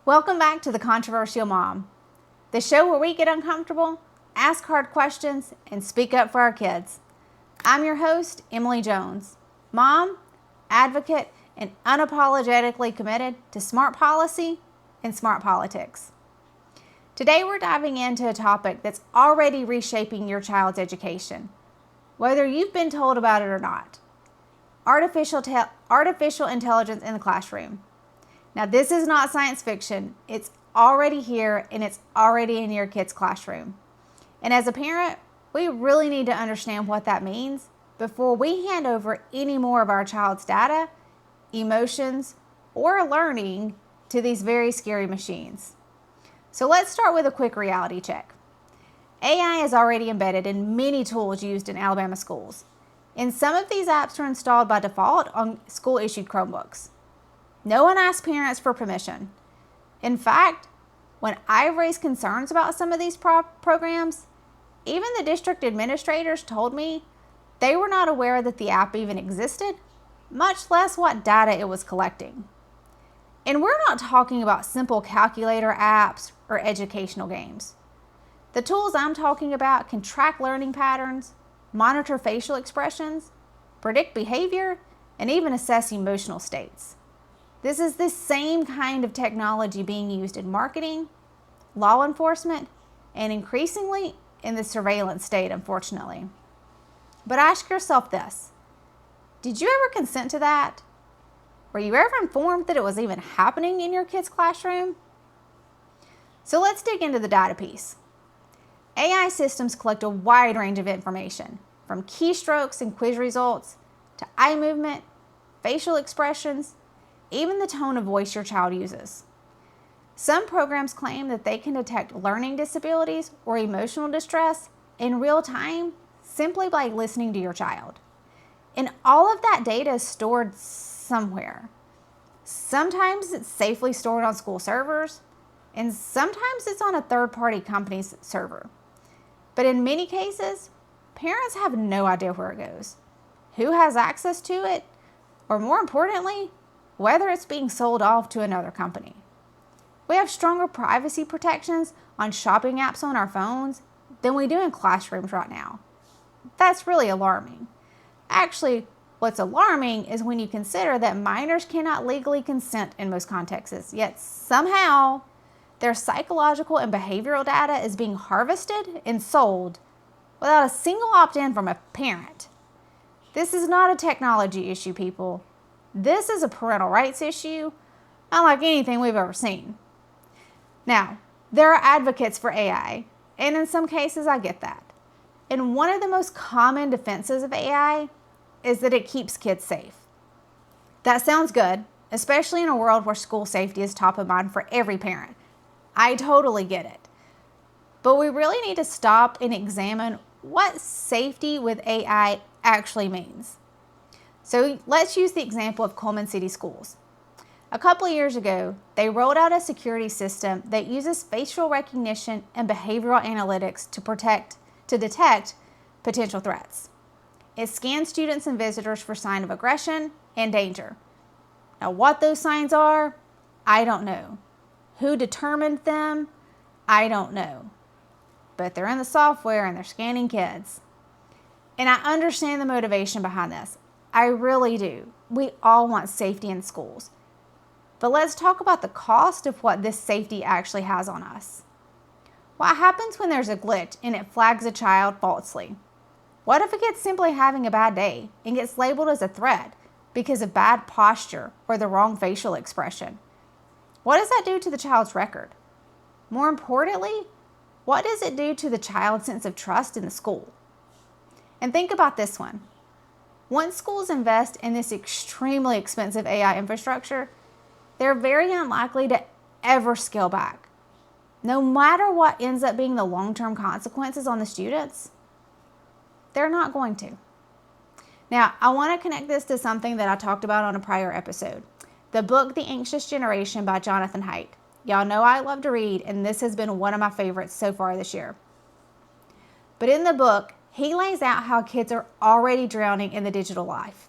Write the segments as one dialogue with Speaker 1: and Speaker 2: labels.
Speaker 1: Welcome back to The Controversial Mom, the show where we get uncomfortable, ask hard questions, and speak up for our kids. I'm your host, Emily Jones, mom, advocate, and unapologetically committed to smart policy and smart politics. Today we're diving into a topic that's already reshaping your child's education, whether you've been told about it or not. Artificial intelligence in the classroom. Now, this is not science fiction. It's already here and it's already in your kid's classroom. And as a parent, we really need to understand what that means before we hand over any more of our child's data, emotions, or learning to these very scary machines. So let's start with a quick reality check. AI is already embedded in many tools used in Alabama schools. And some of these apps are installed by default on school-issued Chromebooks. No one asked parents for permission. In fact, when I've raised concerns about some of these programs, even the district administrators told me they were not aware that the app even existed, much less what data it was collecting. And we're not talking about simple calculator apps or educational games. The tools I'm talking about can track learning patterns, monitor facial expressions, predict behavior, and even assess emotional states. This is the same kind of technology being used in marketing, law enforcement, and increasingly in the surveillance state, unfortunately. But ask yourself this: did you ever consent to that? Were you ever informed that it was even happening in your kid's classroom? So let's dig into the data piece. AI systems collect a wide range of information, from keystrokes and quiz results to eye movement, facial expressions, even the tone of voice your child uses. Some programs claim that they can detect learning disabilities or emotional distress in real time simply by listening to your child. And all of that data is stored somewhere. Sometimes it's safely stored on school servers, and sometimes it's on a third-party company's server. But in many cases, parents have no idea where it goes, who has access to it, or more importantly, whether it's being sold off to another company. We have stronger privacy protections on shopping apps on our phones than we do in classrooms right now. That's really alarming. Actually, what's alarming is when you consider that minors cannot legally consent in most contexts, yet somehow their psychological and behavioral data is being harvested and sold without a single opt-in from a parent. This is not a technology issue, people. This is a parental rights issue, unlike anything we've ever seen. Now, there are advocates for AI, and in some cases I get that. And one of the most common defenses of AI is that it keeps kids safe. That sounds good, especially in a world where school safety is top of mind for every parent. I totally get it. But we really need to stop and examine what safety with AI actually means. So let's use the example of Coleman City Schools. A couple of years ago, they rolled out a security system that uses facial recognition and behavioral analytics to detect potential threats. It scans students and visitors for signs of aggression and danger. Now, what those signs are, I don't know. Who determined them, I don't know. But they're in the software and they're scanning kids. And I understand the motivation behind this. I really do. We all want safety in schools. But let's talk about the cost of what this safety actually has on us. What happens when there's a glitch and it flags a child falsely? What if a kid's simply having a bad day and gets labeled as a threat because of bad posture or the wrong facial expression? What does that do to the child's record? More importantly, what does it do to the child's sense of trust in the school? And think about this one. Once schools invest in this extremely expensive AI infrastructure, they're very unlikely to ever scale back. No matter what ends up being the long-term consequences on the students, they're not going to. Now, I want to connect this to something that I talked about on a prior episode. The book, The Anxious Generation by Jonathan Haidt. Y'all know I love to read, and this has been one of my favorites so far this year. But in the book, he lays out how kids are already drowning in the digital life.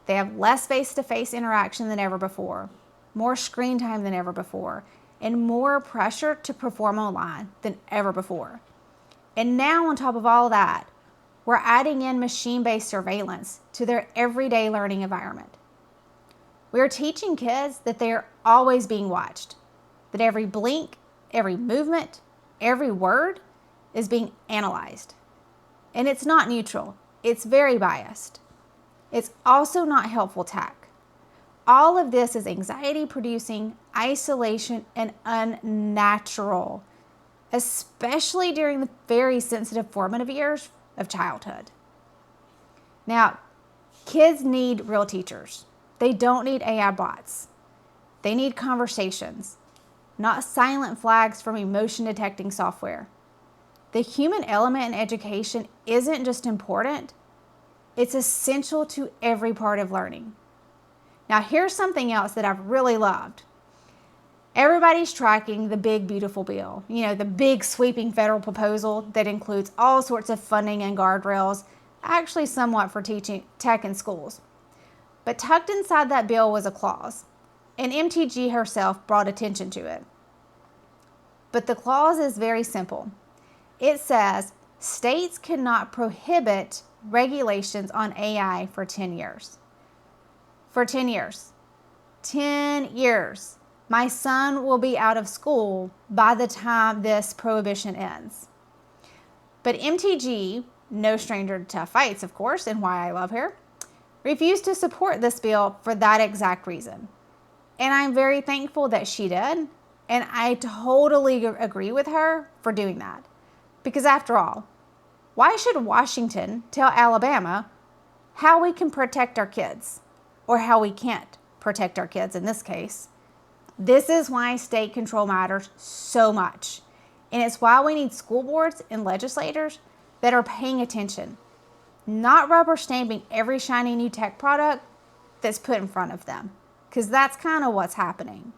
Speaker 1: They have less face-to-face interaction than ever before, more screen time than ever before, and more pressure to perform online than ever before. And now, on top of all that, we're adding in machine-based surveillance to their everyday learning environment. We're teaching kids that they are always being watched, that every blink, every movement, every word is being analyzed. And it's not neutral, it's very biased. It's also not helpful tech. All of this is anxiety-producing, isolation, and unnatural, especially during the very sensitive formative years of childhood. Now, kids need real teachers. They don't need AI bots. They need conversations, not silent flags from emotion detecting software. The human element in education isn't just important, it's essential to every part of learning. Now, here's something else that I've really loved. Everybody's tracking the big, beautiful bill, the big sweeping federal proposal that includes all sorts of funding and guardrails, actually somewhat for teaching tech in schools. But tucked inside that bill was a clause, and MTG herself brought attention to it. But the clause is very simple. It says states cannot prohibit regulations on AI for 10 years. For 10 years. 10 years. My son will be out of school by the time this prohibition ends. But MTG, no stranger to tough fights, of course, and why I love her, refused to support this bill for that exact reason. And I'm very thankful that she did, and I totally agree with her for doing that. Because after all, why should Washington tell Alabama how we can protect our kids, or how we can't protect our kids in this case? This is why state control matters so much. And it's why we need school boards and legislators that are paying attention, not rubber stamping every shiny new tech product that's put in front of them, because that's kind of what's happening.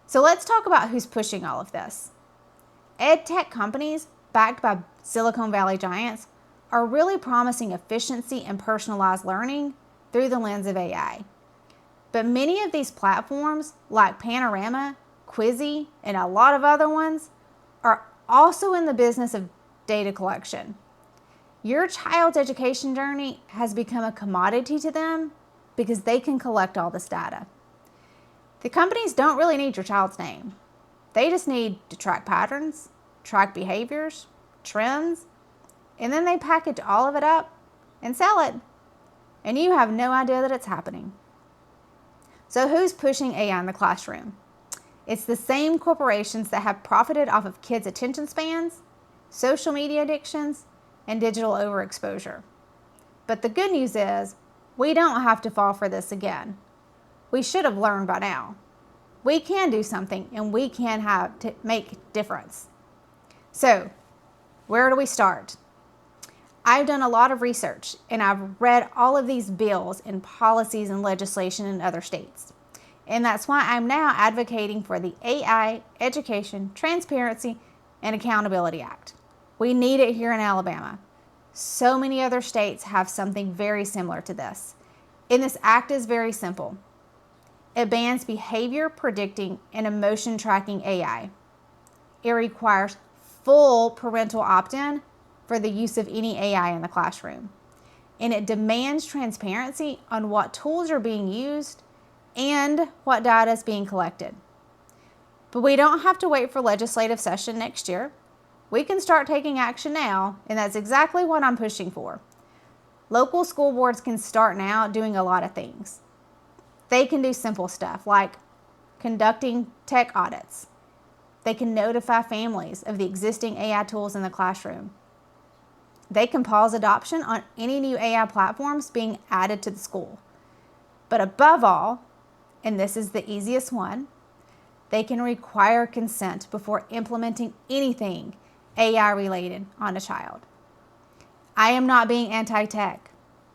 Speaker 1: So let's talk about who's pushing all of this. Ed tech companies backed by Silicon Valley giants are really promising efficiency and personalized learning through the lens of AI. But many of these platforms, like Panorama, Quizzy, and a lot of other ones, are also in the business of data collection. Your child's education journey has become a commodity to them because they can collect all this data. The companies don't really need your child's name. They just need to track patterns, track behaviors, trends, and then they package all of it up and sell it. And you have no idea that it's happening. So who's pushing AI in the classroom? It's the same corporations that have profited off of kids' attention spans, social media addictions, and digital overexposure. But the good news is, we don't have to fall for this again. We should have learned by now. We can do something, and we can have to make a difference. So, where do we start? I've done a lot of research, and I've read all of these bills and policies and legislation in other states. And that's why I'm now advocating for the AI Education, Transparency, and Accountability Act. We need it here in Alabama. So many other states have something very similar to this. And this act is very simple. It bans behavior predicting and emotion tracking AI. It requires full parental opt-in for the use of any AI in the classroom. And it demands transparency on what tools are being used and what data is being collected. But we don't have to wait for legislative session next year. We can start taking action now, and that's exactly what I'm pushing for. Local school boards can start now doing a lot of things. They can do simple stuff like conducting tech audits. They can notify families of the existing AI tools in the classroom. They can pause adoption on any new AI platforms being added to the school. But above all, and this is the easiest one, they can require consent before implementing anything AI related on a child. I am not being anti-tech.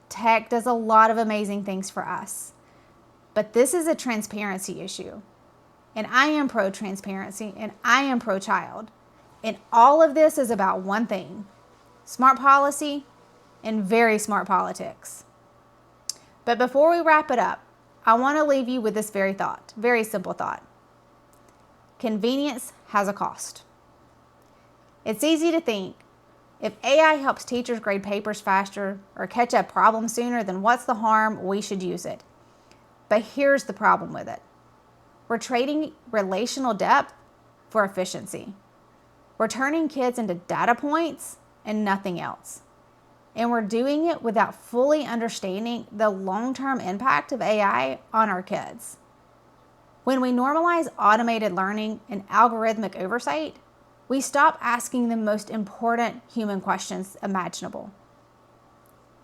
Speaker 1: Tech does a lot of amazing things for us. But this is a transparency issue. And I am pro-transparency and I am pro-child. And all of this is about one thing: smart policy and very smart politics. But before we wrap it up, I want to leave you with this very simple thought. convenience has a cost. It's easy to think, if AI helps teachers grade papers faster or catch up problems sooner, then what's the harm? We should use it. But here's the problem with it. We're trading relational depth for efficiency. We're turning kids into data points and nothing else. And we're doing it without fully understanding the long-term impact of AI on our kids. When we normalize automated learning and algorithmic oversight, we stop asking the most important human questions imaginable.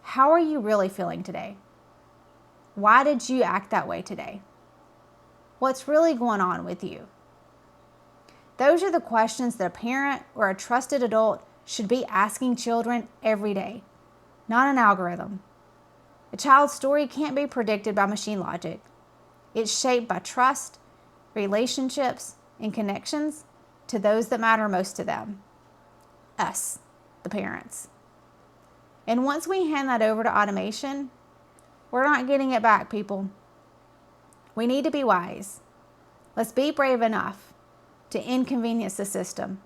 Speaker 1: How are you really feeling today? Why did you act that way today? What's really going on with you? Those are the questions that a parent or a trusted adult should be asking children every day, not an algorithm. A child's story can't be predicted by machine logic. It's shaped by trust, relationships, and connections to those that matter most to them, us, the parents. And once we hand that over to automation, we're not getting it back, people. We need to be wise. Let's be brave enough to inconvenience the system,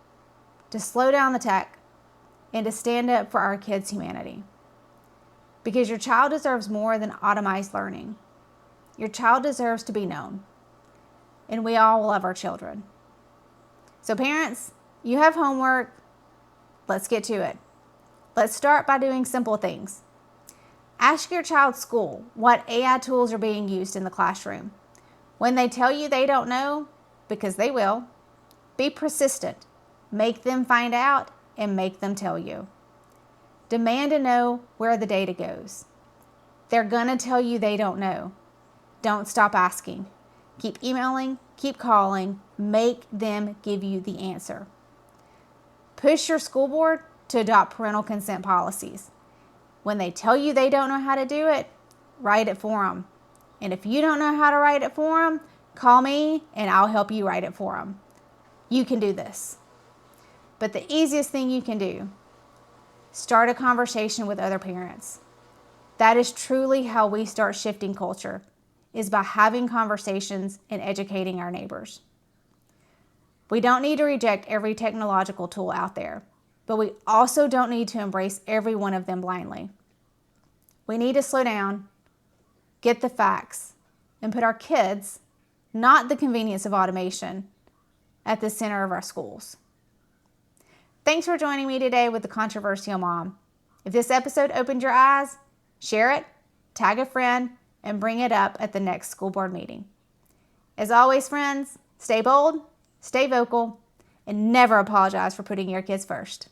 Speaker 1: to slow down the tech, and to stand up for our kids' humanity. Because your child deserves more than automized learning. Your child deserves to be known. And we all love our children. So parents, you have homework. Let's get to it. Let's start by doing simple things. Ask your child's school what AI tools are being used in the classroom. When they tell you they don't know, because they will, be persistent. Make them find out and make them tell you. Demand to know where the data goes. They're gonna tell you they don't know. Don't stop asking. Keep emailing, keep calling, make them give you the answer. Push your school board to adopt parental consent policies. When they tell you they don't know how to do it, write it for them. And if you don't know how to write it for them, call me and I'll help you write it for them. You can do this. But the easiest thing you can do, start a conversation with other parents. That is truly how we start shifting culture, is by having conversations and educating our neighbors. We don't need to reject every technological tool out there, but we also don't need to embrace every one of them blindly. We need to slow down, get the facts, and put our kids, not the convenience of automation, at the center of our schools. Thanks for joining me today with The Controversial Mom. If this episode opened your eyes, share it, tag a friend, and bring it up at the next school board meeting. As always, friends, stay bold, stay vocal, and never apologize for putting your kids first.